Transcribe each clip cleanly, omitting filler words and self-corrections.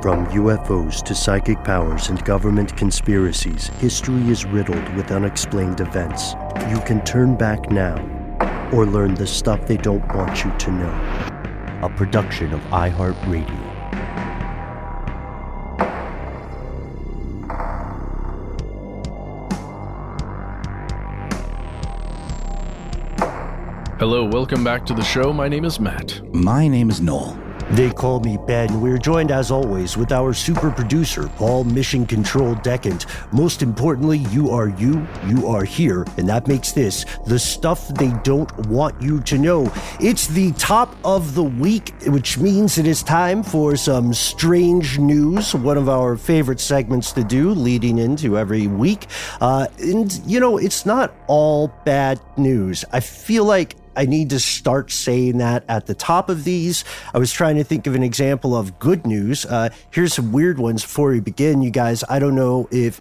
From UFOs to psychic powers and government conspiracies, history is riddled with unexplained events. You can turn back now or learn the stuff they don't want you to know. A production of iHeartRadio. Hello, welcome back to the show. My name is Matt. My name is Noel. They call me Ben. We're joined, as always, with our super producer, Paul Mission Control Decant. Most importantly, you are here, and that makes this the stuff they don't want you to know. It's the top of the week, which means it is time for some strange news, one of our favorite segments to do leading into every week. And, you know, it's not all bad news. I feel like I need to start saying that at the top of these. I was trying to think of an example of good news. Here's some weird ones before we begin, you guys. I don't know if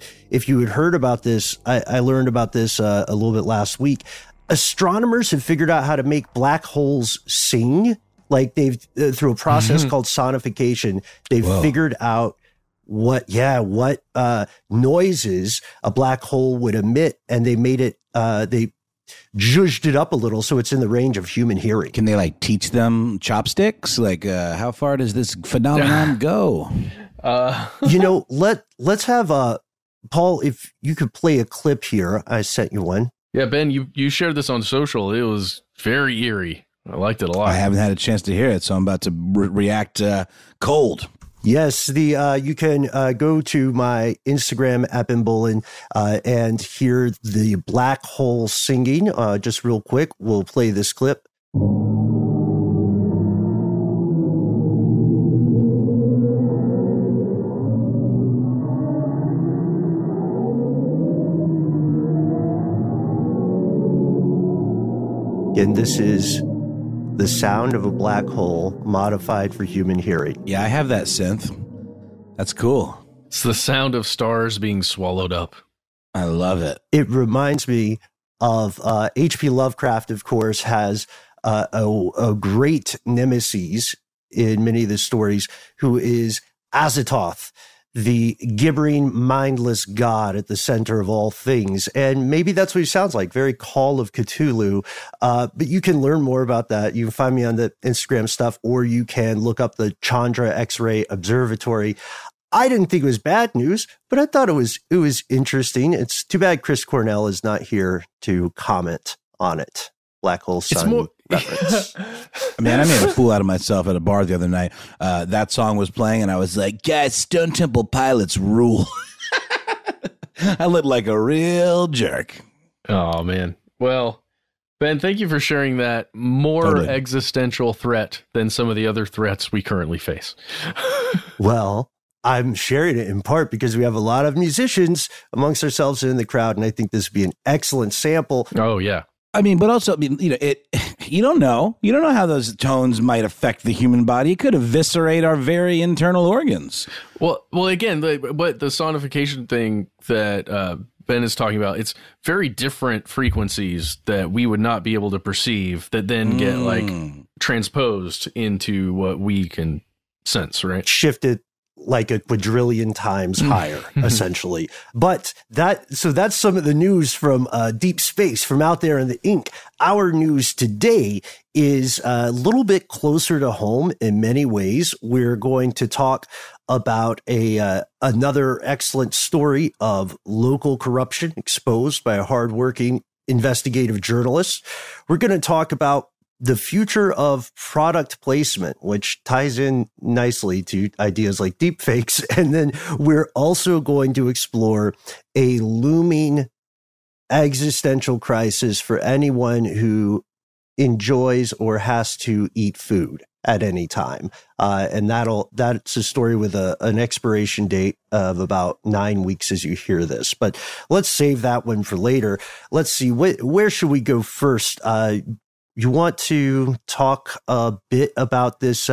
you had heard about this. I learned about this a little bit last week. Astronomers have figured out how to make black holes sing. Like they've, through a process called sonification, they've figured out what noises a black hole would emit, and they made it, they zhuzhed it up a little so it's in the range of human hearing. Can they like teach them chopsticks? Like how far does this phenomenon go? You know, let's have Paul, if you could play a clip here. I sent you one. Yeah, Ben, you shared this on social. It was very eerie. I liked it a lot. I haven't had a chance to hear it, so I'm about to react cold. Yes, you can go to my Instagram @BenBolin and hear the black hole singing. Just real quick, we'll play this clip. And this is the sound of a black hole modified for human hearing. Yeah, I have that synth. That's cool. It's the sound of stars being swallowed up. I love it. It reminds me of H.P. Lovecraft, of course, has a great nemesis in many of the stories, who is Azathoth, the gibbering, mindless god at the center of all things. And maybe that's what he sounds like, very Call of Cthulhu. But you can learn more about that. You can find me on the Instagram stuff, or you can look up the Chandra X-ray Observatory. I didn't think it was bad news, but I thought it was interesting. It's too bad Chris Cornell is not here to comment on it. Black hole sun reference. Man, I made a fool out of myself at a bar the other night. That song was playing, and I was like, guys, Stone Temple Pilots rule. I looked like a real jerk. Oh, man. Well, Ben, thank you for sharing that more existential threat than some of the other threats we currently face. Well, I'm sharing it in part because we have a lot of musicians amongst ourselves in the crowd, and I think this would be an excellent sample. Oh, yeah. I mean, but also, I mean, you know, you don't know how those tones might affect the human body. It could eviscerate our very internal organs. Well, again, but the sonification thing that Ben is talking about, it's very different frequencies that we would not be able to perceive that then get like transposed into what we can sense, right? Shifted like a quadrillion times higher, essentially. But that's some of the news from deep space, from out there in the ink. Our news today is a little bit closer to home in many ways. We're going to talk about another excellent story of local corruption exposed by a hardworking investigative journalist. We're going to talk about the future of product placement, which ties in nicely to ideas like deepfakes. And then we're also going to explore a looming existential crisis for anyone who enjoys or has to eat food at any time. And that's a story with an expiration date of about 9 weeks as you hear this. But let's save that one for later. Let's see, where should we go first? You want to talk a bit about this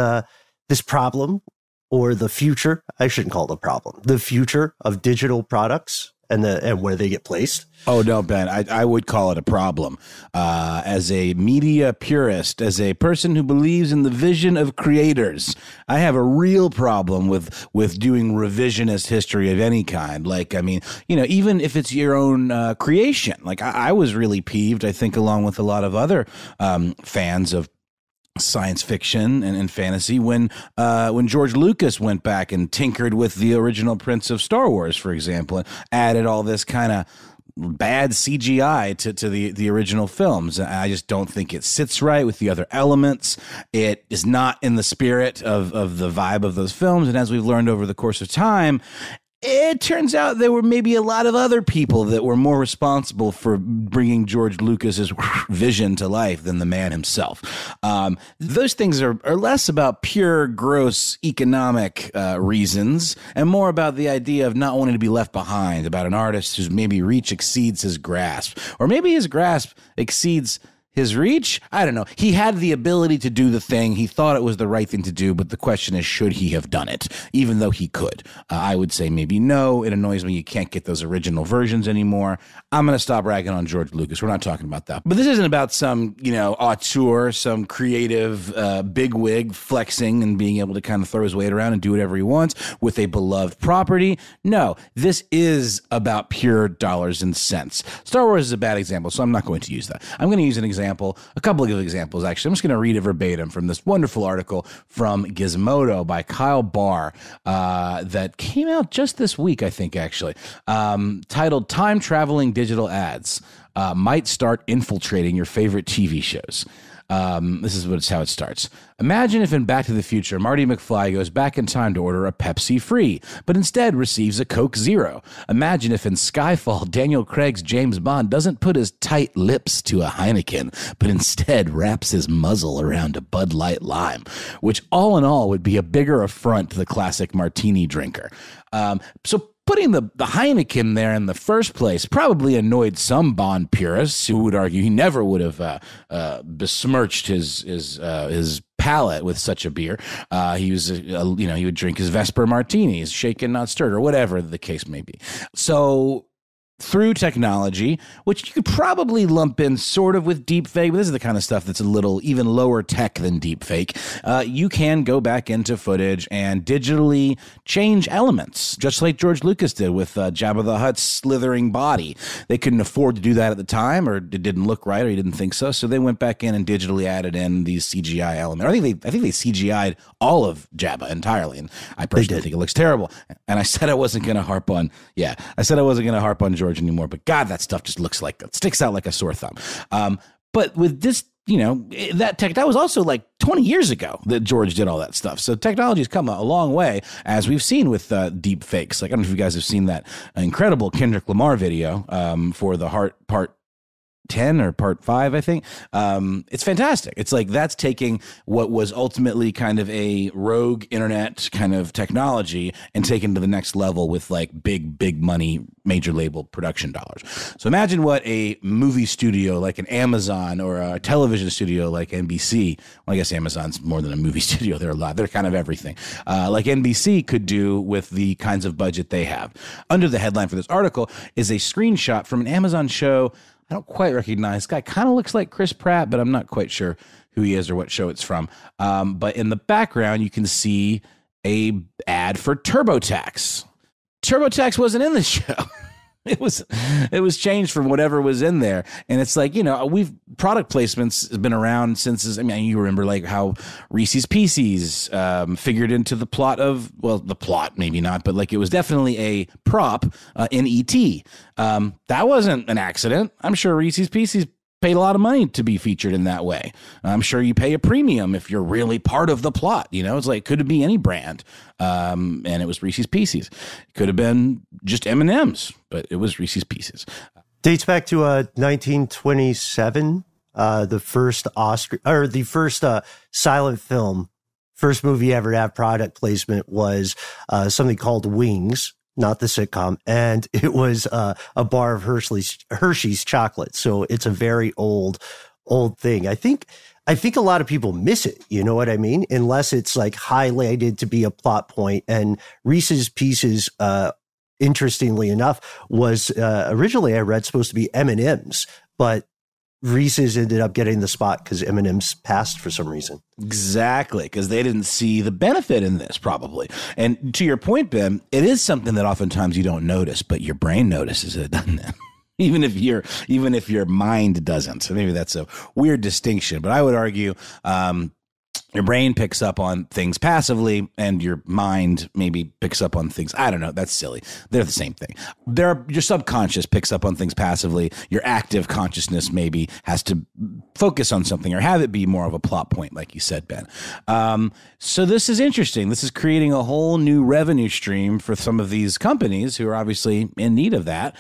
problem, or the future? I shouldn't call it a problem. The future of digital products and where they get placed? Oh, no, Ben, I would call it a problem. As a media purist, as a person who believes in the vision of creators, I have a real problem with doing revisionist history of any kind. Like, I mean, even if it's your own creation, like I was really peeved, I think, along with a lot of other fans of science fiction and fantasy when George Lucas went back and tinkered with the original prints of Star Wars, for example, and added all this kind of bad CGI to the original films. I just don't think it sits right with the other elements. It is not in the spirit of the vibe of those films. And as we've learned over the course of time, it turns out there were maybe a lot of other people that were more responsible for bringing George Lucas's vision to life than the man himself. Those things are less about pure, gross economic reasons and more about the idea of not wanting to be left behind, about an artist whose maybe reach exceeds his grasp, or maybe his grasp exceeds his reach. I don't know. He had the ability to do the thing. He thought it was the right thing to do, but the question is, should he have done it, even though he could? I would say maybe no. It annoys me you can't get those original versions anymore. I'm going to stop ragging on George Lucas. We're not talking about that. But this isn't about some, auteur, some creative bigwig flexing and being able to kind of throw his weight around and do whatever he wants with a beloved property. No, this is about pure dollars and cents. Star Wars is a bad example, so I'm not going to use that. I'm going to use an example, a couple of examples, actually. I'm just going to read it verbatim from this wonderful article from Gizmodo by Kyle Barr that came out just this week, I think, actually, titled Time Traveling Digital Ads Might Start Infiltrating Your Favorite TV Shows. This is how it starts. Imagine if in Back to the Future, Marty McFly goes back in time to order a Pepsi Free, but instead receives a Coke Zero. Imagine if in Skyfall, Daniel Craig's James Bond doesn't put his tight lips to a Heineken, but instead wraps his muzzle around a Bud Light Lime, which all in all would be a bigger affront to the classic martini drinker. So putting the Heineken there in the first place probably annoyed some Bond purists who would argue he never would have besmirched his palate with such a beer. He would drink his Vesper martinis, shaken not stirred, or whatever the case may be. So through technology, which you could probably lump in sort of with deepfake, but this is the kind of stuff that's a little even lower tech than deepfake, you can go back into footage and digitally change elements, just like George Lucas did with Jabba the Hutt's slithering body. They couldn't afford to do that at the time, or it didn't look right, or he didn't think so, so they went back in and digitally added in these CGI elements. I think they CGI'd all of Jabba entirely, and I personally think it looks terrible. And I said I wasn't going to harp on George anymore, but God, that stuff just sticks out like a sore thumb. But with this, that was also like 20 years ago that George did all that stuff. So technology has come a long way, as we've seen with deep fakes. Like, I don't know if you guys have seen that incredible Kendrick Lamar video for the Heart Part 10 or Part 5, I think. It's fantastic. It's like that's taking what was ultimately kind of a rogue internet kind of technology and taking to the next level with like big money, major label production dollars. So imagine what a movie studio like an Amazon or a television studio like NBC, well, I guess Amazon's more than a movie studio. They're kind of everything. Like NBC could do with the kinds of budget they have. Under the headline for this article is a screenshot from an Amazon show I don't quite recognize. This guy kind of looks like Chris Pratt, but I'm not quite sure who he is or what show it's from. But in the background, you can see a ad for TurboTax. TurboTax wasn't in the show. It was changed from whatever was in there. And it's like, product placements has been around since, you remember like how Reese's Pieces figured into the plot of, well, the plot, maybe not, but like it was definitely a prop in E.T. That wasn't an accident. I'm sure Reese's Pieces paid a lot of money to be featured in that way. I'm sure you pay a premium if you're really part of the plot. It's like, could it be any brand? And it was Reese's Pieces. It could have been just M&M's, but it was Reese's Pieces. Dates back to 1927. The first silent film, first movie ever to have product placement was something called Wings. Not the sitcom, and it was a bar of Hershey's chocolate. So it's a very old thing. I think a lot of people miss it. You know what I mean? Unless it's like highlighted to be a plot point. And Reese's Pieces interestingly enough, was originally I read supposed to be M&M's, but Reese's ended up getting the spot because M&M's passed for some reason. Exactly, because they didn't see the benefit in this, probably. And to your point, Ben, it is something that oftentimes you don't notice, but your brain notices it, doesn't it? Even if your mind doesn't. So maybe that's a weird distinction. But I would argue your brain picks up on things passively, and your mind maybe picks up on things. I don't know. That's silly. They're the same thing. Your subconscious picks up on things passively. Your active consciousness maybe has to focus on something or have it be more of a plot point, like you said, Ben. So this is interesting. This is creating a whole new revenue stream for some of these companies who are obviously in need of that.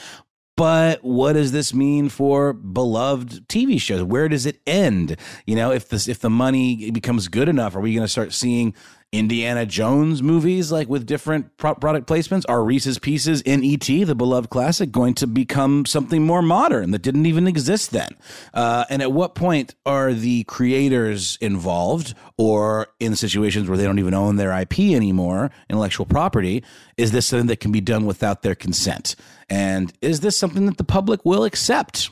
But what does this mean for beloved TV shows? Where does it end? You know, if the money becomes good enough, are we going to start seeing Indiana Jones movies like with different product placements? Are Reese's Pieces in E.T., the beloved classic, going to become something more modern that didn't even exist then? And at what point are the creators involved, or in situations where they don't even own their IP anymore, intellectual property? Is this something that can be done without their consent? And is this something that the public will accept?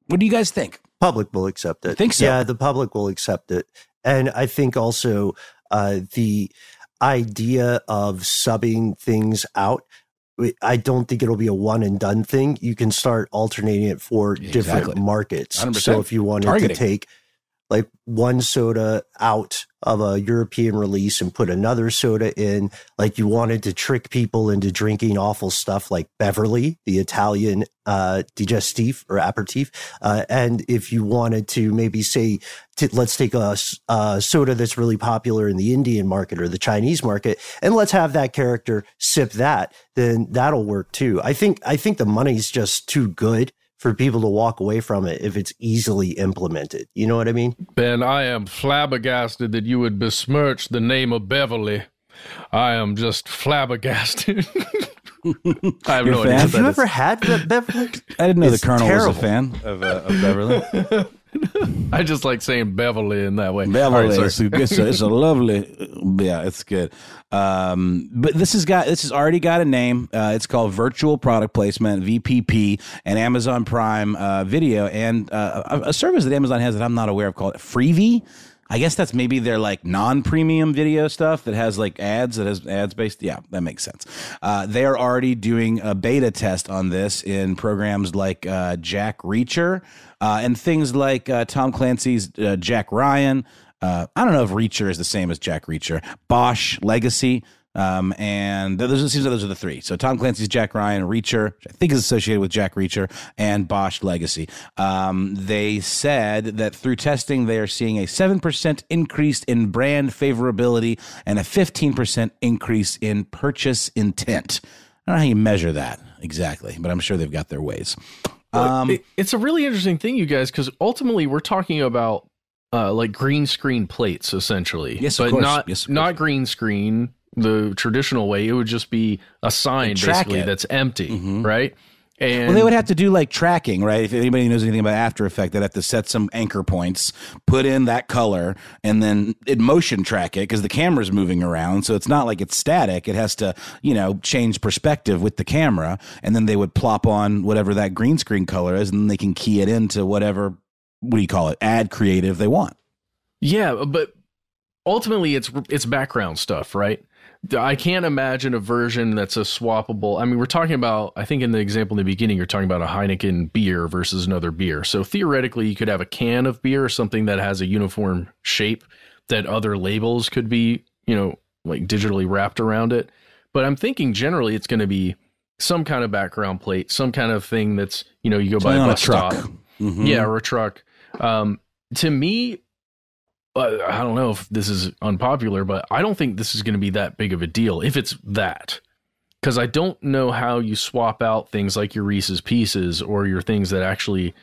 What do you guys think? Public will accept it. I think so. Yeah, the public will accept it. And I think also the idea of subbing things out, I don't think it'll be a one and done thing. You can start alternating it for different markets. 100%. So if you wanted to take like one soda out of a European release and put another soda in, like you wanted to trick people into drinking awful stuff like Beverly, the Italian digestif or aperitif. And if you wanted to maybe say, let's take a soda that's really popular in the Indian market or the Chinese market, and let's have that character sip that, then that'll work too. I think the money's just too good for people to walk away from it if it's easily implemented. You know what I mean? Ben, I am flabbergasted that you would besmirch the name of Beverly. I am just flabbergasted. I have no idea. Have you ever had Beverly? I didn't know the Colonel was a fan of Beverly. I just like saying Beverly in that way. Beverly, right, it's a lovely, yeah, it's good. But this has already got a name. It's called Virtual Product Placement, VPP, and Amazon Prime Video, and a service that Amazon has that I'm not aware of called Freevee. I guess that's maybe their like non-premium video stuff that has like ads, that has ads based. Yeah, that makes sense. They are already doing a beta test on this in programs like Jack Reacher and things like Tom Clancy's Jack Ryan. I don't know if Reacher is the same as Jack Reacher. Bosch Legacy. And it seems like those are the three. So Tom Clancy's Jack Ryan, Reacher, which I think is associated with Jack Reacher, and Bosch Legacy. They said that through testing, they are seeing a 7% increase in brand favorability and a 15% increase in purchase intent. I don't know how you measure that exactly, but I'm sure they've got their ways. It's a really interesting thing, you guys, because ultimately we're talking about like green screen plates, essentially. Yes, but of course. not green screen the traditional way. It would just be a sign basically that's empty, right? And well, they would have to do like tracking, right? If anybody knows anything about After Effects, they'd have to set some anchor points, put in that color, and then it motion track it because the camera's moving around. So it's not like it's static. It has to, change perspective with the camera. And then they would plop on whatever that green screen color is, and then they can key it into whatever, ad creative they want. Yeah, but ultimately it's background stuff, right? I can't imagine a version that's a swappable. I mean, we're talking about, I think in the example in the beginning, you're talking about a Heineken beer versus another beer. So theoretically, you could have a can of beer or something that has a uniform shape that other labels could be, like digitally wrapped around it. But I'm thinking generally it's going to be some kind of background plate, some kind of thing that's, you go by a bus stop. Mm-hmm. Yeah, or a truck. To me, I don't know if this is unpopular, but I don't think this is going to be that big of a deal if it's that. Because I don't know how you swap out things like your Reese's Pieces or your things that actually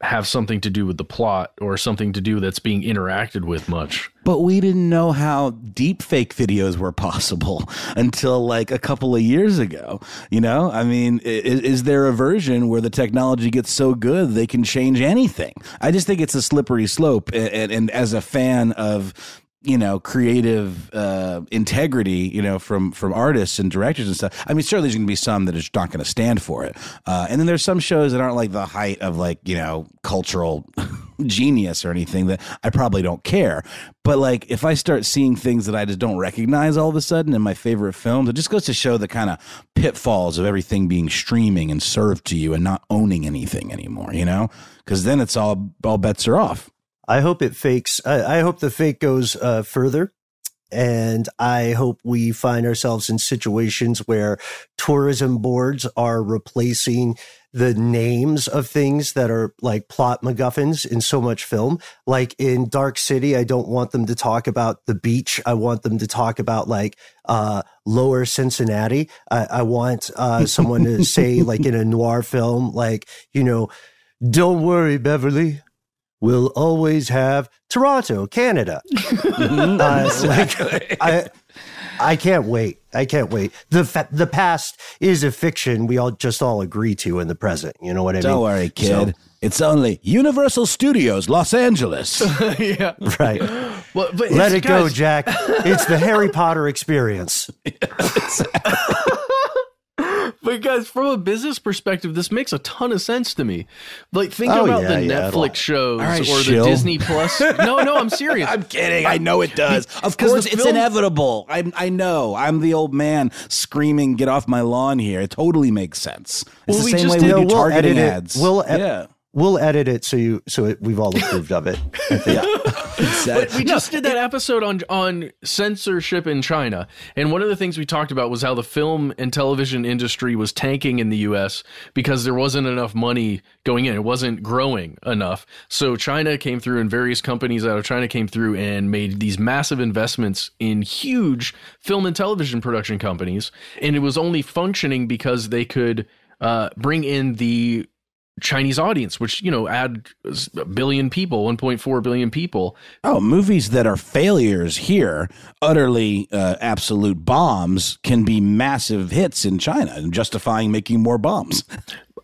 have something to do with the plot or something to do that's being interacted with much. But we didn't know how deep fake videos were possible until like a couple of years ago. I mean, is there a version where the technology gets so good they can change anything? I just think it's a slippery slope. And as a fan of creative integrity, from artists and directors and stuff. I mean, certainly there's going to be some that are just not going to stand for it. And then there's some shows that aren't like the height of cultural genius or anything that I probably don't care. But like, if I start seeing things that I just don't recognize all of a sudden in my favorite films, it just goes to show the kind of pitfalls of everything being streaming and served to you and not owning anything anymore, because then it's all bets are off. I hope it fakes. I hope the fake goes further. And I hope we find ourselves in situations where tourism boards are replacing the names of things that are like plot MacGuffins in so much film. Like in Dark City, I don't want them to talk about the beach. I want them to talk about Lower Cincinnati. I want someone to say, like in a noir film, don't worry, Beverly. We'll always have Toronto, Canada. I can't wait. I can't wait. The past is a fiction we all agree to in the present. You know what I mean? Don't worry, kid. It's only Universal Studios, Los Angeles. Yeah. Right. Well, but let it go, Jack. It's the Harry Potter experience. But guys, from a business perspective, this makes a ton of sense to me. Like, think about the Netflix shows or the Disney Plus. No, I'm serious. I'm kidding. I know it does. Of course, it's inevitable. I know. I'm the old man screaming, "Get off my lawn!" Here. It totally makes sense. It's the same way we do targeting ads. We'll edit it so we've all approved of it. Yeah. But we just did that episode on censorship in China, and one of the things we talked about was how the film and television industry was tanking in the U.S. because there wasn't enough money going in. It wasn't growing enough. So China came through, and various companies out of China came through and made these massive investments in huge film and television production companies, and it was only functioning because they could bring in the Chinese audience, which, add a billion people, 1.4 billion people. Oh, movies that are failures here, utterly absolute bombs, can be massive hits in China and justifying making more bombs.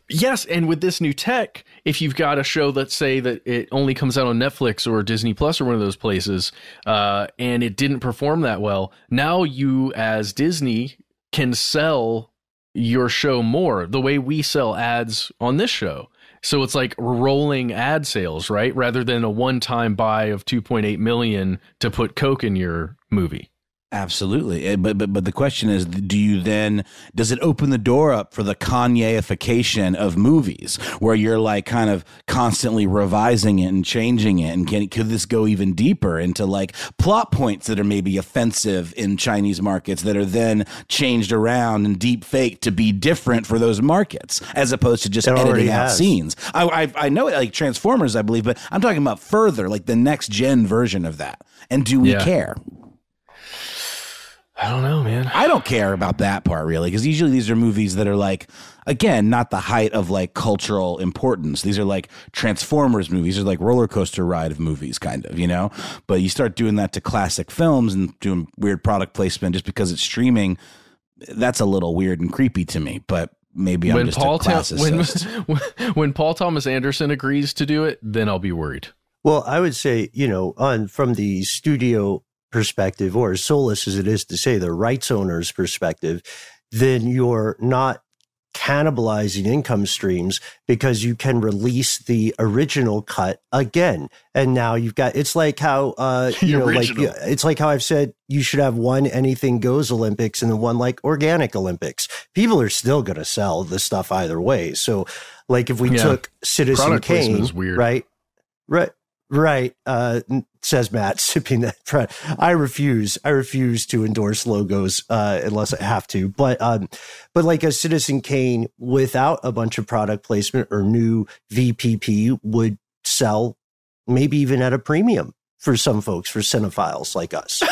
Yes, and with this new tech, if you've got a show that say that it only comes out on Netflix or Disney Plus or one of those places, and it didn't perform that well, now you as Disney can sell your show more the way we sell ads on this show. So it's like rolling ad sales, right? Rather than a one-time buy of 2.8 million to put Coke in your movie. Absolutely. But the question is, does it open the door up for the Kanye-ification of movies where you're like kind of constantly revising it and changing it? And could this go even deeper into like plot points that are maybe offensive in Chinese markets that are then changed around and deep faked to be different for those markets as opposed to just editing out scenes? I know it, like Transformers, I believe, but I'm talking about further, like the next gen version of that. And do we care? I don't know, man. I don't care about that part really, because usually these are movies that are like, again, not the height of like cultural importance. These are like Transformers movies. They're like roller coaster ride of movies, kind of, But you start doing that to classic films and doing weird product placement just because it's streaming. That's a little weird and creepy to me, but maybe I'm just a classicist. When Paul Thomas Anderson agrees to do it, then I'll be worried. Well, I would say, from the studio perspective, or as soulless as it is to say the rights owner's perspective, then you're not cannibalizing income streams because you can release the original cut again. And now you've got, it's like how, it's like how I've said you should have one anything goes Olympics and then one like organic Olympics. People are still going to sell the stuff either way. So like if we took Citizen Product Kane, is weird. Right. Says Matt, sipping that. I refuse to endorse logos unless I have to. But like a Citizen Kane without a bunch of product placement or new VPP would sell maybe even at a premium for some folks, for cinephiles like us.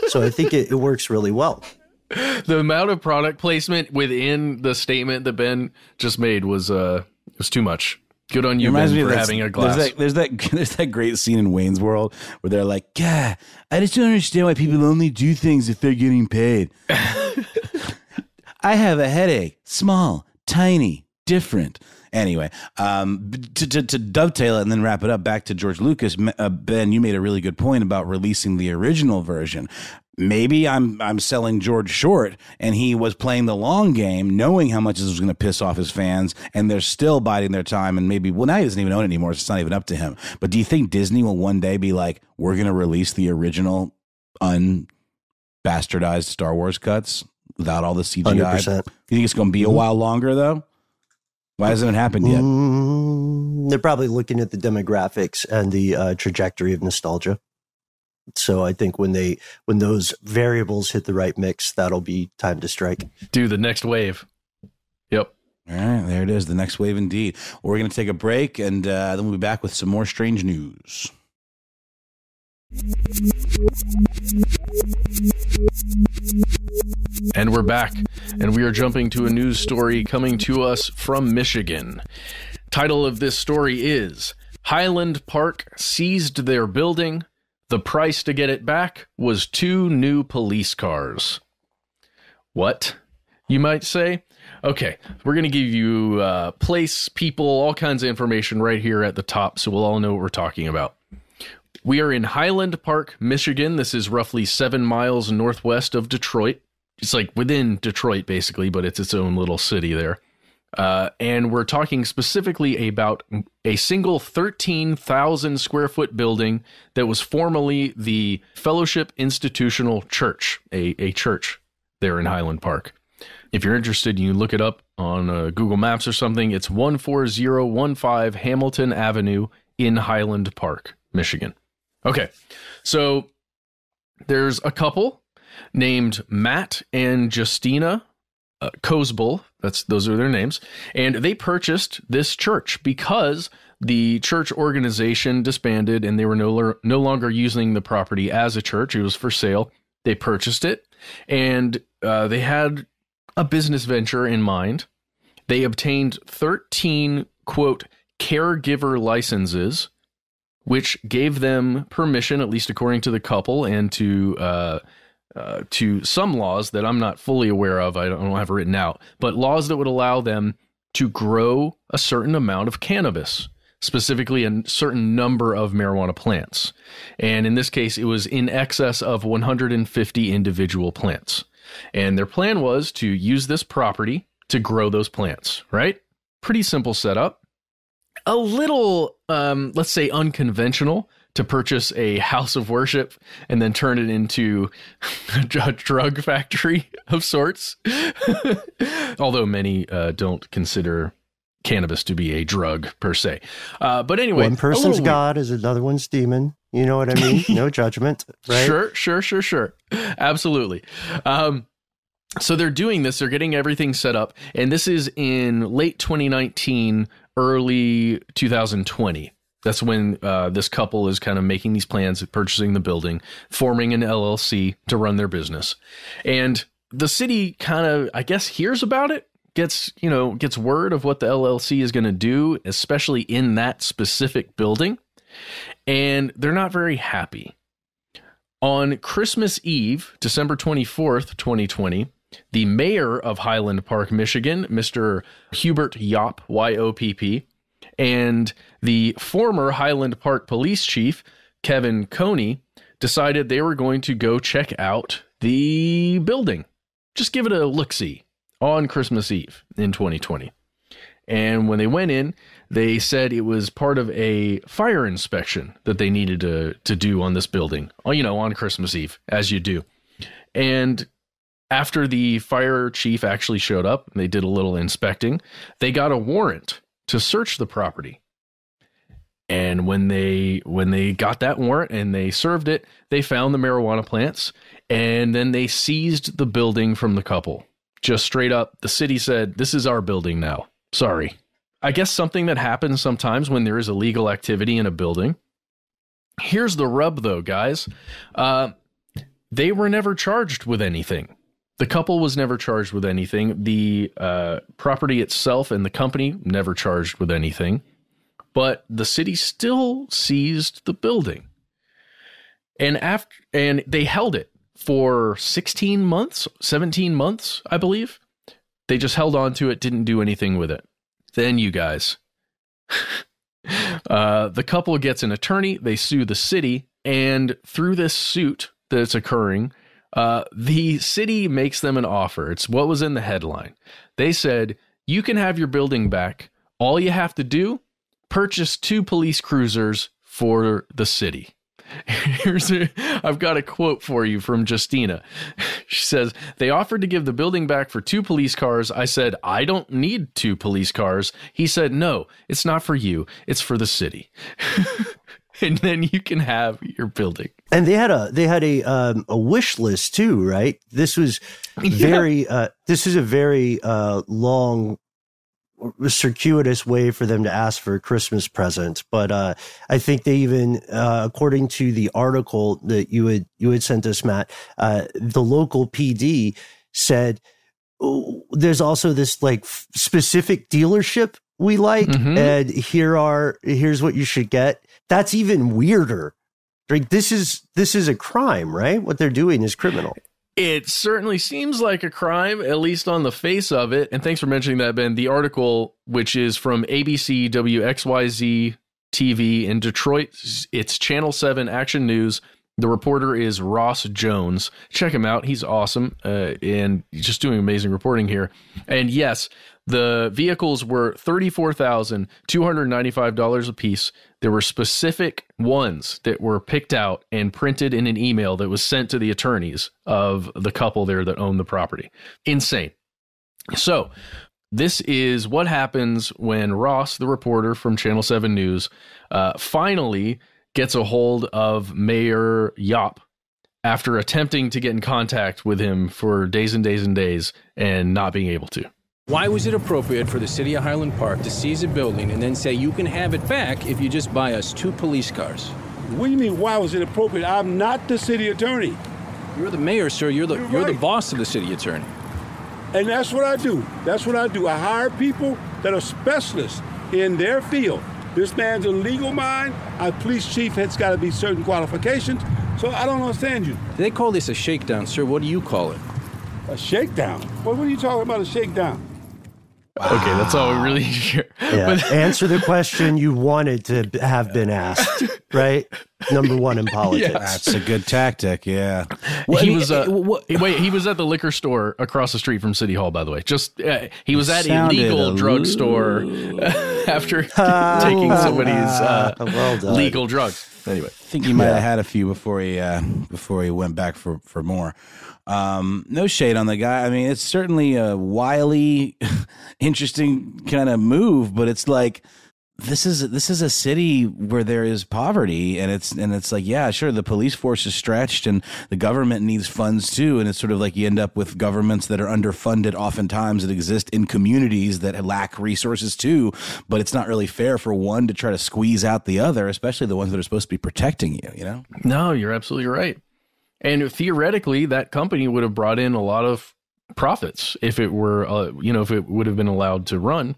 So I think it works really well. The amount of product placement within the statement that Ben just made was too much. Good on you, Ben, for having a glass. There's that great scene in Wayne's World where they're like, "God, I just don't understand why people only do things if they're getting paid." I have a headache, small, tiny, different. Anyway, to dovetail it and then wrap it up back to George Lucas, Ben, you made a really good point about releasing the original version. Maybe I'm selling George short, and he was playing the long game, knowing how much this was going to piss off his fans, and they're still biding their time. And maybe, well, now he doesn't even own it anymore, so it's not even up to him. But do you think Disney will one day be like, we're going to release the original unbastardized Star Wars cuts without all the CGI? 100%. You think it's going to be a while longer, though? Why hasn't it happened yet? They're probably looking at the demographics and the trajectory of nostalgia. So I think when those variables hit the right mix, that'll be time to strike. Do the next wave. Yep. All right, there it is. The next wave indeed. Well, we're going to take a break, and then we'll be back with some more strange news. And we're back, and we are jumping to a news story coming to us from Michigan. Title of this story is Highland Park seized their building. The price to get it back was 2 new police cars. What, you might say? Okay, we're going to give you place, people, all kinds of information right here at the top so we'll all know what we're talking about. We are in Highland Park, Michigan. This is roughly 7 miles northwest of Detroit. It's like within Detroit, basically, but it's its own little city there. And we're talking specifically about a single 13,000 square foot building that was formerly the Fellowship Institutional Church, a church there in Highland Park. If you're interested, you can look it up on Google Maps or something. It's 14015 Hamilton Avenue in Highland Park, Michigan. Okay, so there's a couple named Matt and Justina Cosbull, those are their names, and they purchased this church because the church organization disbanded and they were no longer using the property as a church. It was for sale. They purchased it, and they had a business venture in mind. They obtained 13, quote, caregiver licenses, which gave them permission, at least according to the couple, and to some laws that I'm not fully aware of. I don't have it written out, but laws that would allow them to grow a certain amount of cannabis, specifically a certain number of marijuana plants. And in this case, it was in excess of 150 individual plants. And their plan was to use this property to grow those plants, right? Pretty simple setup. A little, let's say, unconventional to purchase a house of worship and then turn it into a drug factory of sorts. Although many don't consider cannabis to be a drug per se. But anyway. One person's God is another one's demon. You know what I mean? No judgment, right? Sure. Absolutely. So they're doing this. They're getting everything set up. And this is in late 2019, early 2020. That's when this couple is kind of making these plans, purchasing the building, forming an LLC to run their business. And the city kind of, I guess, hears about it, gets word of what the LLC is going to do, especially in that specific building. And they're not very happy. On Christmas Eve, December 24th, 2020, the mayor of Highland Park, Michigan, Mr. Hubert Yopp, Y-O-P-P, and the former Highland Park police chief, Kevin Coney, decided they were going to go check out the building. Just give it a look-see on Christmas Eve in 2020. And when they went in, they said it was part of a fire inspection that they needed to do on this building, on Christmas Eve, as you do. And after the fire chief actually showed up, and they did a little inspecting, they got a warrant to search the property. And when they got that warrant and they served it, they found the marijuana plants, and then they seized the building from the couple. Just straight up, the city said, "This is our building now. Sorry." I guess something that happens sometimes when there is illegal activity in a building. Here's the rub, though, guys. They were never charged with anything. The couple was never charged with anything. The property itself and the company never charged with anything. But the city still seized the building. And they held it for 16 months, 17 months, I believe. They just held on to it, didn't do anything with it. Then you guys. The couple gets an attorney. They sue the city. And through this suit that's occurring, the city makes them an offer. It's what was in the headline. They said, you can have your building back. All you have to do, purchase 2 police cruisers for the city. I've got a quote for you from Justina. She says, they offered to give the building back for 2 police cars. I said, I don't need 2 police cars. He said, no, it's not for you. It's for the city. And then you can have your building. And they had a wish list too, right? This was very this is a very long, circuitous way for them to ask for a Christmas present. But I think they even, according to the article that you had sent us, Matt, the local PD said, there's also this like specific dealership we like, and here's what you should get. That's even weirder. Like this is a crime, right? What they're doing is criminal. It certainly seems like a crime, at least on the face of it. And thanks for mentioning that, Ben. The article, which is from ABC WXYZ TV in Detroit, it's Channel 7 Action News. The reporter is Ross Jones. Check him out. He's awesome and just doing amazing reporting here. And yes, the vehicles were $34,295 a piece. There were specific ones that were picked out and printed in an email that was sent to the attorneys of the couple there that owned the property. Insane. So this is what happens when Ross, the reporter from Channel 7 News, finally gets a hold of Mayor Yop after attempting to get in contact with him for days and days and days and not being able to. Why was it appropriate for the city of Highland Park to seize a building and then say you can have it back if you just buy us 2 police cars? What do you mean, why was it appropriate? I'm not the city attorney. You're the mayor, sir. You're the boss of the city attorney. And that's what I do. That's what I do. I hire people that are specialists in their field. This man's a legal mind. Our police chief has got to be certain qualifications. So I don't understand you. They call this a shakedown, sir. What do you call it? A shakedown? What are you talking about, a shakedown? Okay, that's all we really hear. Yeah. Answer the question you wanted to have been asked, right? Number one in politics. Yes. That's a good tactic, yeah. Well, he was he was at the liquor store across the street from City Hall, by the way. Just he was at a legal drugstore after taking somebody's legal drugs. Anyway, I think he might have had a few before he went back for more. No shade on the guy. I mean, it's certainly a wily, interesting kind of move, but it's like this is a city where there is poverty, and it's like, yeah, sure, the police force is stretched and the government needs funds too, and it's sort of like you end up with governments that are underfunded oftentimes that exist in communities that lack resources too, but it's not really fair for one to try to squeeze out the other, especially the ones that are supposed to be protecting you, you know? No, you're absolutely right. And theoretically, that company would have brought in a lot of profits if it were, if it would have been allowed to run.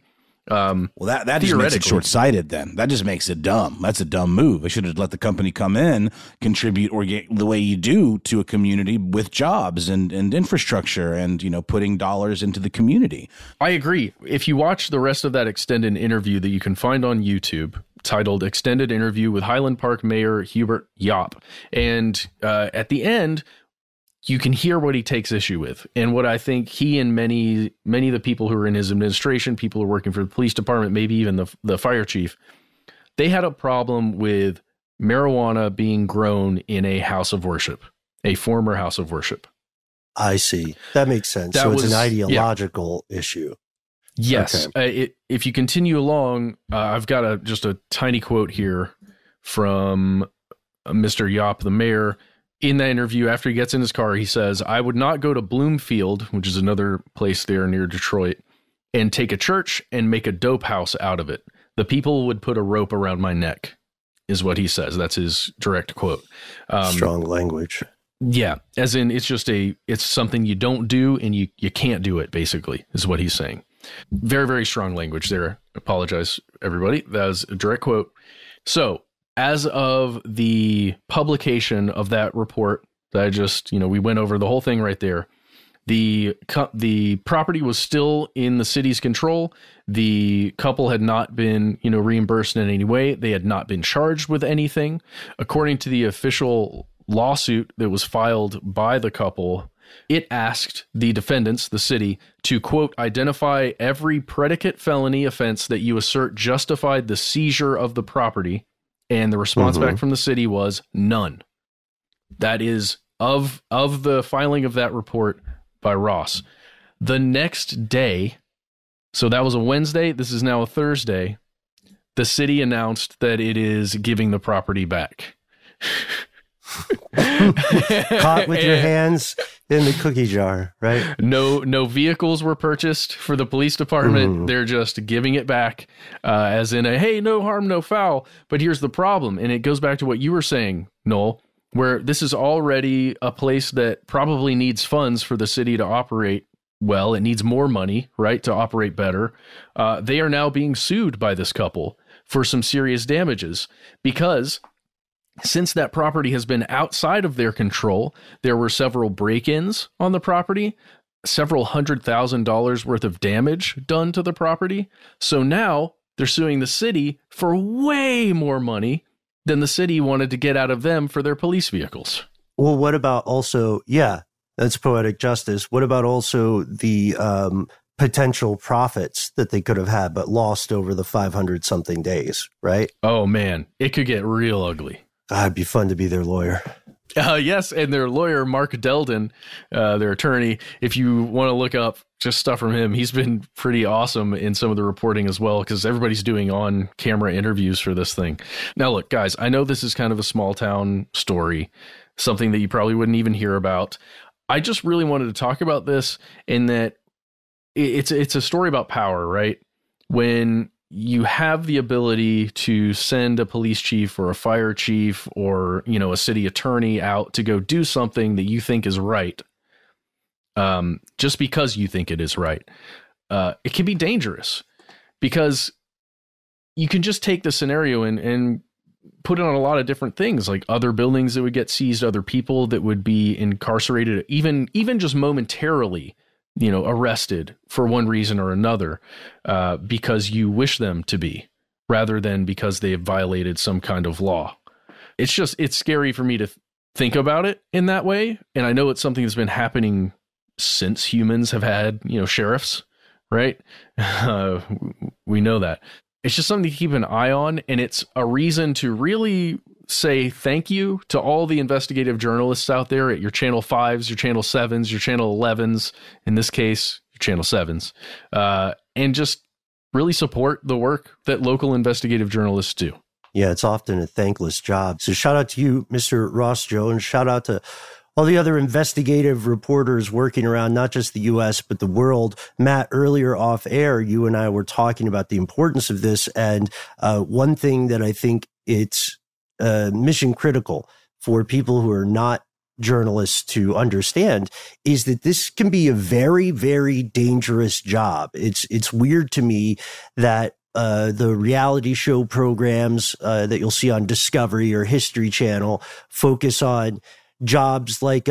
Well, that just makes it short-sighted then. That just makes it dumb. That's a dumb move. I should have let the company come in, contribute the way you do to a community with jobs and infrastructure and, putting dollars into the community. I agree. If you watch the rest of that extended interview that you can find on YouTube, titled Extended Interview with Highland Park Mayor Hubert Yop, and at the end, you can hear what he takes issue with. And what I think he and many of the people who are in his administration, people who are working for the police department, maybe even the fire chief, they had a problem with marijuana being grown in a house of worship, a former house of worship. I see. That makes sense. So it's an ideological issue. Yes. Okay. If you continue along, I've got just a tiny quote here from Mr. Yop, the mayor. In that interview, after he gets in his car, he says, I would not go to Bloomfield, which is another place there near Detroit, and take a church and make a dope house out of it. The people would put a rope around my neck, is what he says. That's his direct quote. Strong language. Yeah, as in it's something you don't do and you can't do it, basically, is what he's saying. Very, very strong language there. Apologize, everybody. That was a direct quote. So, as of the publication of that report that I just, we went over the whole thing right there, The property was still in the city's control. The couple had not been, reimbursed in any way. They had not been charged with anything. According to the official lawsuit that was filed by the couple, it asked the defendants, the city, to, quote, identify every predicate felony offense that you assert justified the seizure of the property. And the response back from the city was none. That is of the filing of that report by Ross. The next day, so that was a Wednesday, this is now a Thursday, the city announced that it is giving the property back. Caught with your hands in the cookie jar, right? No vehicles were purchased for the police department. They're just giving it back as in a, hey, no harm, no foul. But here's the problem. And it goes back to what you were saying, Noel, where this is already a place that probably needs funds for the city to operate well. It needs more money, right, to operate better. They are now being sued by this couple for some serious damages because since that property has been outside of their control, there were several break-ins on the property, several $100,000 worth of damage done to the property. So now they're suing the city for way more money than the city wanted to get out of them for their police vehicles. Well, what about also, that's poetic justice. What about also the potential profits that they could have had but lost over the 500-something days, right? Oh, man, it could get real ugly. It'd be fun to be their lawyer. Yes, and their lawyer, Mark Delden, their attorney, if you want to look up just stuff from him, he's been pretty awesome in some of the reporting as well, because everybody's doing on-camera interviews for this thing. Now, look, guys, I know this is kind of a small-town story, something that you probably wouldn't even hear about. I just really wanted to talk about this in that it's a story about power, right? When you have the ability to send a police chief or a fire chief or, a city attorney out to go do something that you think is right, just because you think it is right, it can be dangerous because you can just take the scenario and put it on a lot of different things, like other buildings that would get seized, other people that would be incarcerated, even just momentarily, arrested for one reason or another, because you wish them to be, rather than because they have violated some kind of law. It's scary for me to think about it in that way. And I know it's something that's been happening since humans have had, sheriffs, right? We know that. It's just something to keep an eye on. And it's a reason to really say thank you to all the investigative journalists out there at your Channel 5s, your Channel 7s, your Channel 11s, in this case, your Channel 7s, and just really support the work that local investigative journalists do. Yeah, it's often a thankless job. So shout out to you, Mr. Ross Jones. Shout out to all the other investigative reporters working around not just the U.S., but the world. Matt, earlier off air, you and I were talking about the importance of this. And one thing that I think it's mission critical for people who are not journalists to understand is that this can be a very, very dangerous job. It's weird to me that the reality show programs that you'll see on Discovery or History Channel focus on jobs like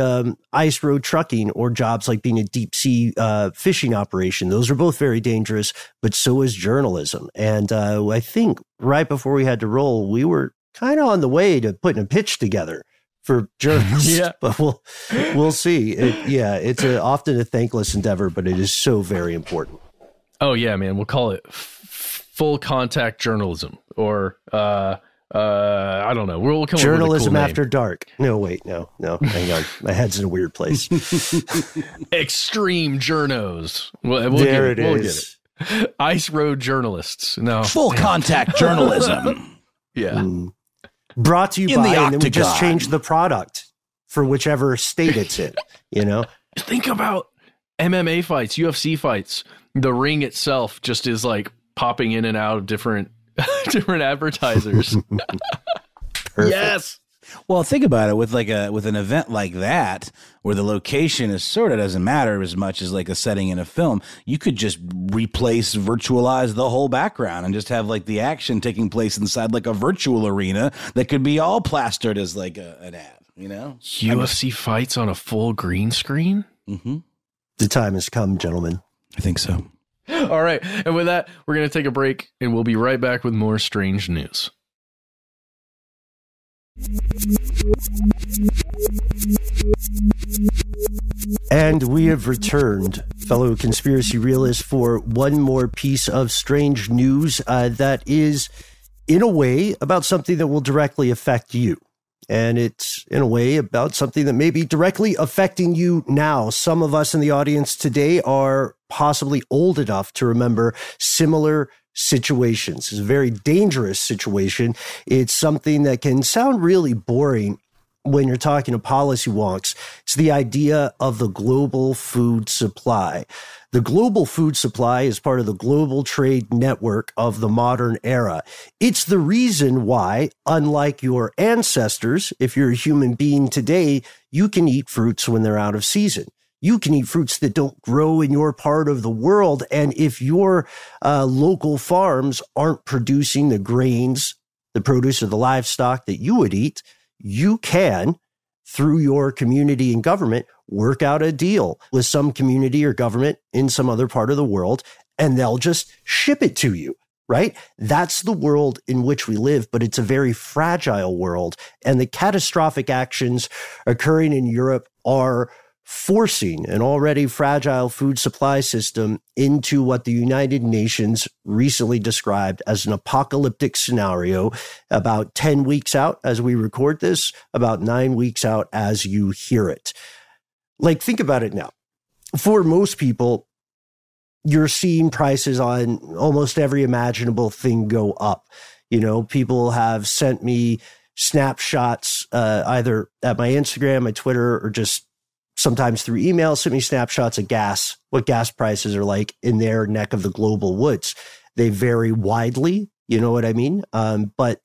ice road trucking or jobs like being a deep sea fishing operation. Those are both very dangerous, but so is journalism. And I think right before we had to roll, we were kind of on the way to putting a pitch together for journalists, but we'll see. It's often a thankless endeavor, but it is so very important. Oh yeah, man. We'll call it full contact journalism, or I don't know. We'll come journalism up with a cool after name. dark. No, wait, no. Hang on, my head's in a weird place. Extreme journos. We'll there get it. We'll get it. Ice road journalists. No, full contact journalism. Yeah. Brought to you In by, the and then we just octagon. changed the product for whichever state it's in, Think about MMA fights, UFC fights. The ring itself just is like popping in and out of different advertisers. Yes. Well, think about it with an event like that, where the location is sort of doesn't matter as much as like a setting in a film. You could just virtualize the whole background and just have like the action taking place inside like a virtual arena that could be all plastered as like an ad, UFC fights on a full green screen? Mm-hmm. The time has come, gentlemen. I think so. All right. And with that, we're going to take a break, and we'll be right back with more strange news. And we have returned, fellow conspiracy realists, for one more piece of strange news that is, in a way, about something that will directly affect you. And it's, in a way, about something that may be directly affecting you now. Some of us in the audience today are possibly old enough to remember similar situations. It's a very dangerous situation. It's something that can sound really boring when you're talking to policy wonks. It's the idea of the global food supply. The global food supply is part of the global trade network of the modern era. It's the reason why, unlike your ancestors, if you're a human being today, you can eat fruits when they're out of season. You can eat fruits that don't grow in your part of the world. And if your local farms aren't producing the grains, the produce, or the livestock that you would eat, you can, through your community and government, work out a deal with some community or government in some other part of the world, and they'll just ship it to you, right? That's the world in which we live, but it's a very fragile world. And the catastrophic actions occurring in Europe are forcing an already fragile food supply system into what the United Nations recently described as an apocalyptic scenario, about 10 weeks out as we record this, about 9 weeks out as you hear it. Like, think about it now. For most people, you're seeing prices on almost every imaginable thing go up. You know, people have sent me snapshots either at my Instagram, my Twitter, or just sometimes through email, sent me snapshots of gas, what gas prices are like in their neck of the global woods. They vary widely, you know what I mean? But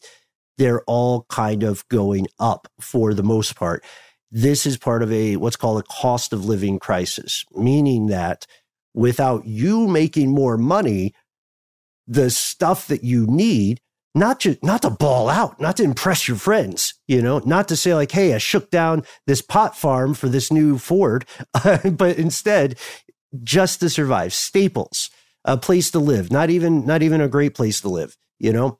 they're all kind of going up for the most part. This is part of what's called a cost of living crisis, meaning that without you making more money, the stuff that you need, not to ball out, not to impress your friends, you know, not to say like, hey, I shook down this pot farm for this new Ford, but instead just to survive, staples, a place to live, not even a great place to live, you know.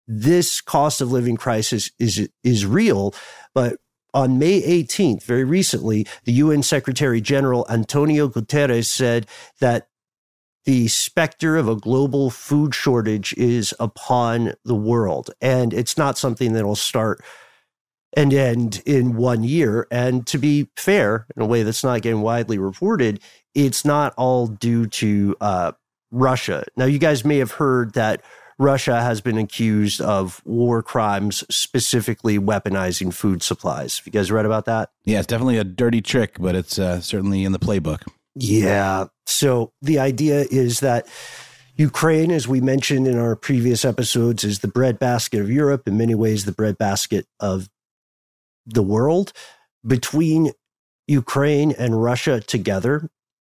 This cost of living crisis is real, but on May 18th, very recently, the UN Secretary General Antonio Guterres said that the specter of a global food shortage is upon the world. And it's not something that will start and end in 1 year. And to be fair, in a way that's not getting widely reported, it's not all due to Russia. Now, you guys may have heard that Russia has been accused of war crimes, specifically weaponizing food supplies. Have you guys read about that? Yeah, it's definitely a dirty trick, but it's certainly in the playbook. Yeah. So the idea is that Ukraine, as we mentioned in our previous episodes, is the breadbasket of Europe, in many ways the breadbasket of the world. Between Ukraine and Russia together,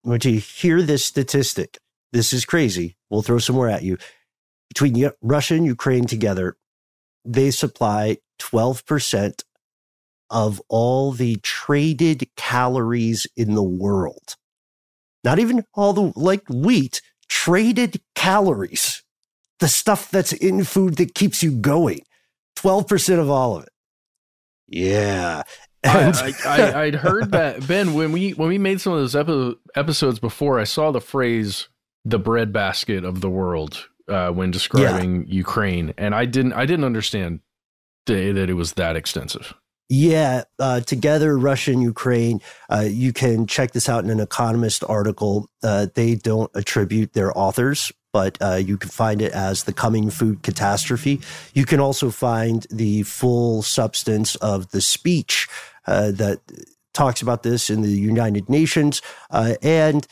when you hear this statistic, this is crazy. We'll throw some more at you. Between Russia and Ukraine together, they supply 12% of all the traded calories in the world. Not even all the, like wheat, traded calories. The stuff that's in food that keeps you going. 12% of all of it. Yeah. I'd heard that, Ben, when we made some of those episodes before, I saw the phrase "the breadbasket of the world" when describing Ukraine, and I didn't understand that it was that extensive. Yeah, together, Russia and Ukraine, you can check this out in an Economist article. They don't attribute their authors, but you can find it as The Coming Food Catastrophe. You can also find the full substance of the speech that talks about this in the United Nations. And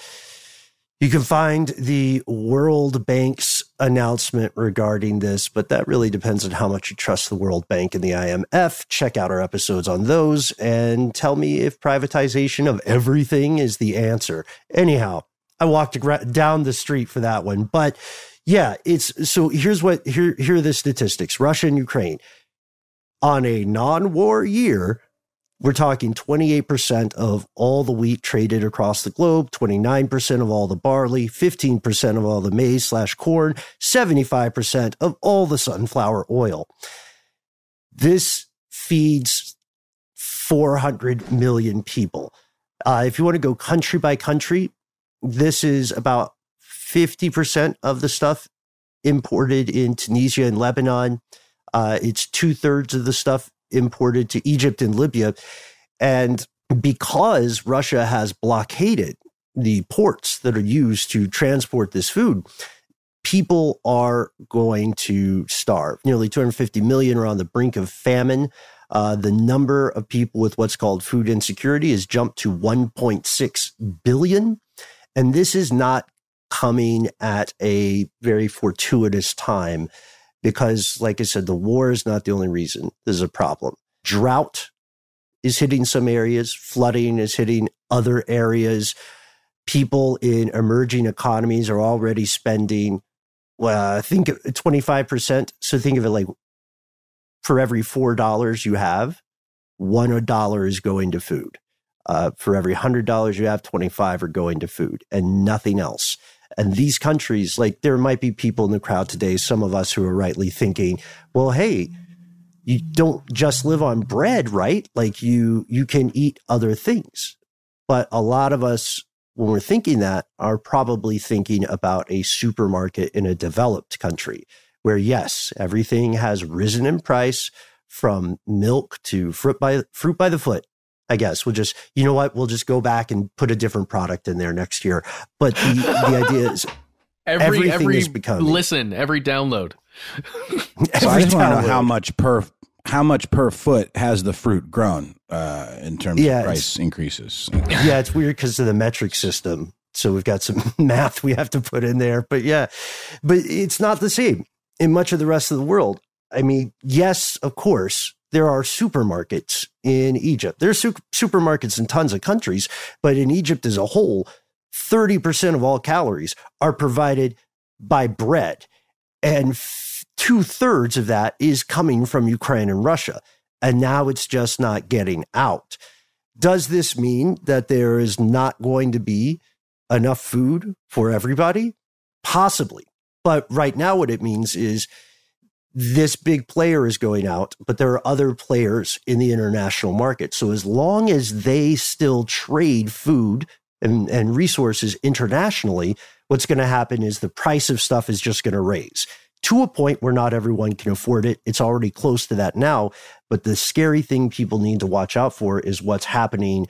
you can find the World Bank's announcement regarding this, but that really depends on how much you trust the World Bank and the IMF. Check out our episodes on those and tell me if privatization of everything is the answer. Anyhow, I walked down the street for that one. But yeah, so here are the statistics. Russia and Ukraine, on a non-war year, We're talking 28% of all the wheat traded across the globe, 29% of all the barley, 15% of all the maize/corn, 75% of all the sunflower oil. This feeds 400 million people. If you want to go country by country, this is about 50% of the stuff imported in Tunisia and Lebanon. It's 2/3 of the stuff imported to Egypt and Libya. And because Russia has blockaded the ports that are used to transport this food, people are going to starve. Nearly 250 million are on the brink of famine. The number of people with what's called food insecurity has jumped to 1.6 billion. And this is not coming at a very fortuitous time because, like I said, the war is not the only reason there's a problem. Drought is hitting some areas. Flooding is hitting other areas. People in emerging economies are already spending, well, I think 25%. So think of it like for every $4 you have, $1 is going to food. For every $100 you have, 25 are going to food and nothing else. And these countries, like there might be people in the crowd today, some of us who are rightly thinking, well, hey, you don't just live on bread, right? Like you can eat other things. But a lot of us, when we're thinking that, are probably thinking about a supermarket in a developed country where, yes, everything has risen in price from milk to fruit by the foot. I guess we'll just, you know what? We'll just go back and put a different product in there next year. But the idea is everything is becoming. Listen, every download. So I just want to know how much per foot has the fruit grown in terms of price increases. Yeah, it's weird because of the metric system. So we've got some math we have to put in there. But yeah, but it's not the same in much of the rest of the world. I mean, yes, of course, there are supermarkets in Egypt. There's supermarkets in tons of countries, but in Egypt as a whole, 30% of all calories are provided by bread. And 2/3 of that is coming from Ukraine and Russia. And now it's just not getting out. Does this mean that there is not going to be enough food for everybody? Possibly. But right now what it means is this big player is going out, but there are other players in the international market. So as long as they still trade food and resources internationally, what's going to happen is the price of stuff is just going to raise to a point where not everyone can afford it. It's already close to that now. But the scary thing people need to watch out for is what's happening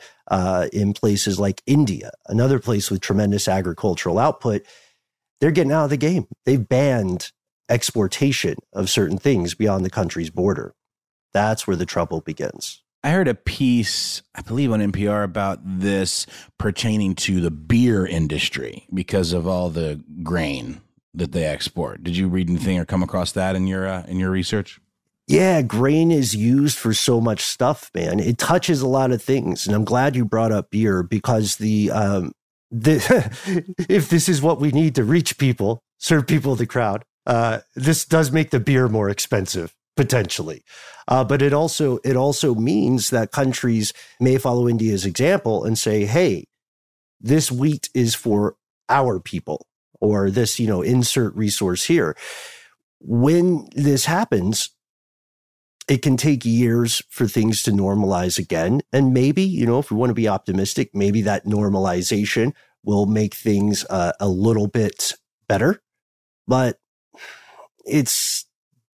in places like India, another place with tremendous agricultural output. They're getting out of the game. They've banned exportation of certain things beyond the country's border. That's where the trouble begins. I heard a piece, I believe on NPR, about this pertaining to the beer industry because of all the grain that they export. Did you read anything or come across that in your research? Yeah, grain is used for so much stuff, man. It touches a lot of things. And I'm glad you brought up beer because if this is what we need to reach people, serve people in the crowd, this does make the beer more expensive, potentially. But it also means that countries may follow India's example and say, hey, this wheat is for our people, or this, insert resource here. When this happens, it can take years for things to normalize again. And maybe, if we want to be optimistic, maybe that normalization will make things a little bit better. But it's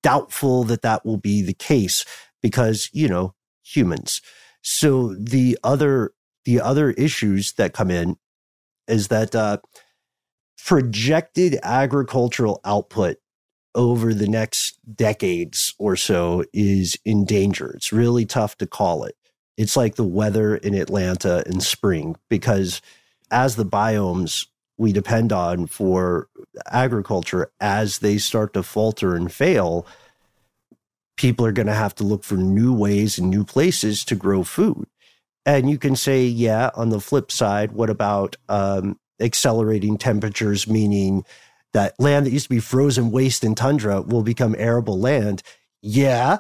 doubtful that will be the case because, humans. So the other issues that come in is that projected agricultural output over the next decades or so is in danger. It's really tough to call it. It's like the weather in Atlanta in spring, because as the biomes we depend on for agriculture, as they start to falter and fail, people are going to have to look for new ways and new places to grow food. And you can say, yeah, on the flip side, what about accelerating temperatures, meaning that land that used to be frozen waste and tundra will become arable land? Yeah,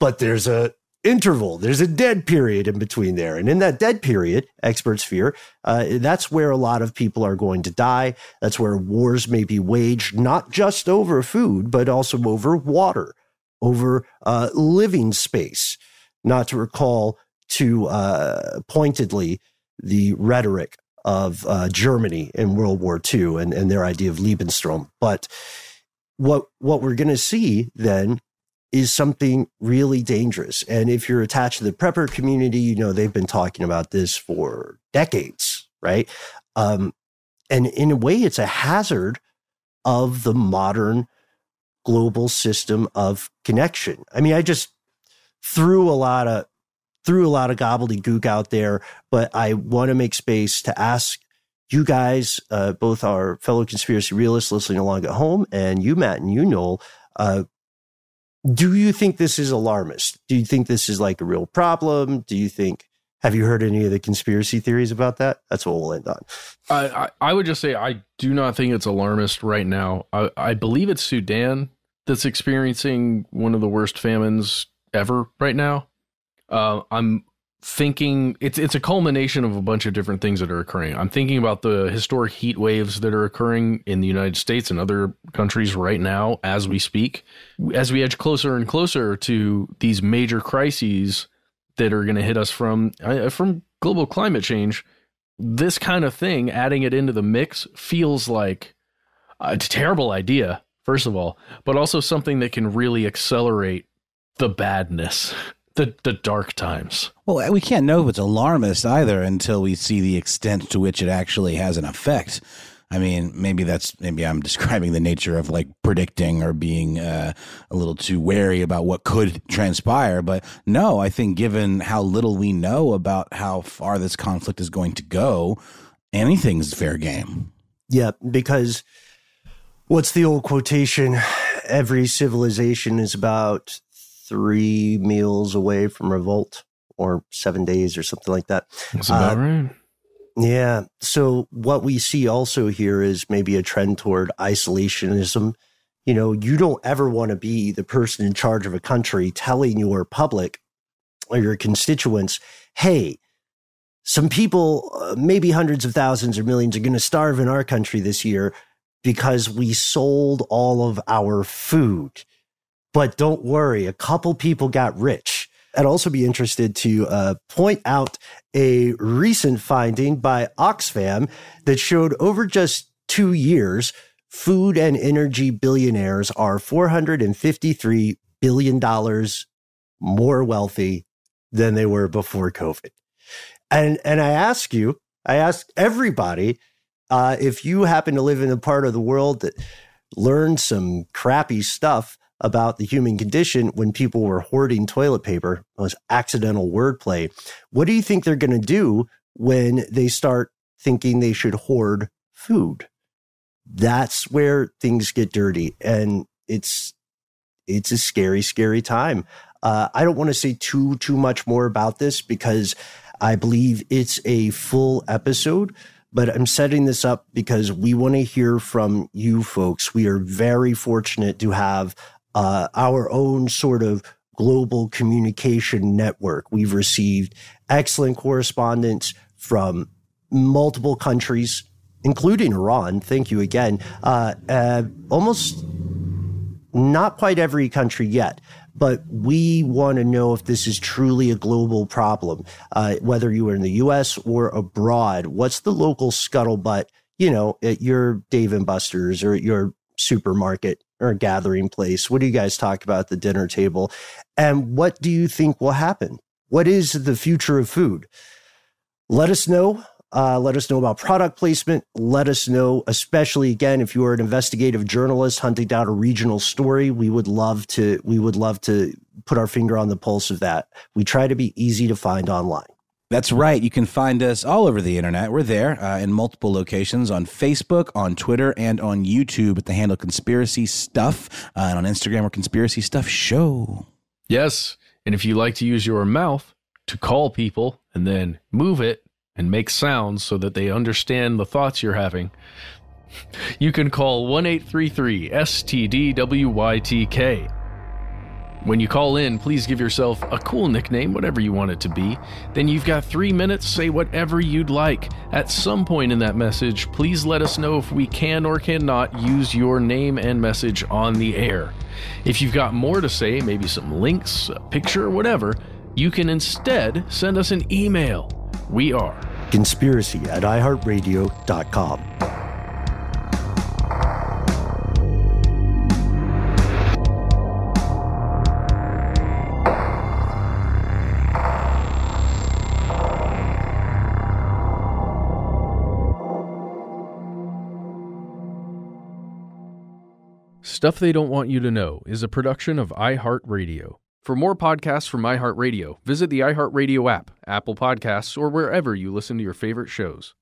but there's a interval. There's a dead period in between there. And in that dead period, experts fear, that's where a lot of people are going to die. That's where wars may be waged, not just over food, but also over water, over living space, not to recall too pointedly the rhetoric of Germany in World War II and their idea of Lebensraum. But what we're going to see then is something really dangerous. And if you're attached to the prepper community, you know they've been talking about this for decades, right? And in a way, it's a hazard of the modern global system of connection. I mean, I just threw a lot of gobbledygook out there, but I want to make space to ask you guys, both our fellow conspiracy realists listening along at home, and you, Matt, and you, Noel, do you think this is alarmist? Do you think this is like a real problem? Have you heard any of the conspiracy theories about that? That's what we'll end on. I would just say I do not think it's alarmist right now. I believe it's Sudan that's experiencing one of the worst famines ever right now. I'm thinking it's a culmination of a bunch of different things that are occurring. I'm thinking about the historic heat waves that are occurring in the United States and other countries right now as we speak. As we edge closer and closer to these major crises that are going to hit us from global climate change, this kind of thing, adding it into the mix, feels like a terrible idea, first of all, but also something that can really accelerate the badness. The dark times. Well, we can't know if it's alarmist either until we see the extent to which it actually has an effect. I mean, maybe I'm describing the nature of like predicting or being a little too wary about what could transpire. But no, I think given how little we know about how far this conflict is going to go, anything's fair game. Yeah, because what's the old quotation? Every civilization is about 3 meals away from revolt, or 7 days or something like that. That's about right. Yeah. So what we see also here is maybe a trend toward isolationism. You know, you don't ever want to be the person in charge of a country telling your public or your constituents, hey, some people, maybe hundreds of thousands or millions, are going to starve in our country this year because we sold all of our food. But don't worry, a couple people got rich. I'd also be interested to point out a recent finding by Oxfam that showed over just 2 years, food and energy billionaires are $453 billion more wealthy than they were before COVID. And I ask everybody, if you happen to live in a part of the world that learned some crappy stuff about the human condition when people were hoarding toilet paper, it was accidental wordplay. What do you think they're going to do when they start thinking they should hoard food? That's where things get dirty. And it's a scary, scary time. I don't want to say too much more about this because I believe it's a full episode, but I'm setting this up because we want to hear from you folks. We are very fortunate to have our own sort of global communication network. We've received excellent correspondence from multiple countries, including Iran. Thank you again. Almost not quite every country yet, but we want to know if this is truly a global problem, whether you are in the U.S. or abroad. What's the local scuttlebutt, you know, at your Dave & Buster's or at your supermarket or gathering place? What do you guys talk about at the dinner table? And what do you think will happen? What is the future of food? Let us know. Let us know about product placement. Let us know, especially again, if you are an investigative journalist hunting down a regional story, we would love to put our finger on the pulse of that. We try to be easy to find online. That's right. You can find us all over the internet. We're there in multiple locations on Facebook, on Twitter, and on YouTube at the handle Conspiracy Stuff. And on Instagram, we're Conspiracy Stuff Show. Yes. And if you like to use your mouth to call people and then move it and make sounds so that they understand the thoughts you're having, you can call 1-833-STDWYTK. When you call in, please give yourself a cool nickname, whatever you want it to be. Then you've got 3 minutes, say whatever you'd like. At some point in that message, please let us know if we can or cannot use your name and message on the air. If you've got more to say, maybe some links, a picture, whatever, you can instead send us an email. We are conspiracy@iHeartRadio.com. Stuff They Don't Want You to Know is a production of iHeartRadio. For more podcasts from iHeartRadio, visit the iHeartRadio app, Apple Podcasts, or wherever you listen to your favorite shows.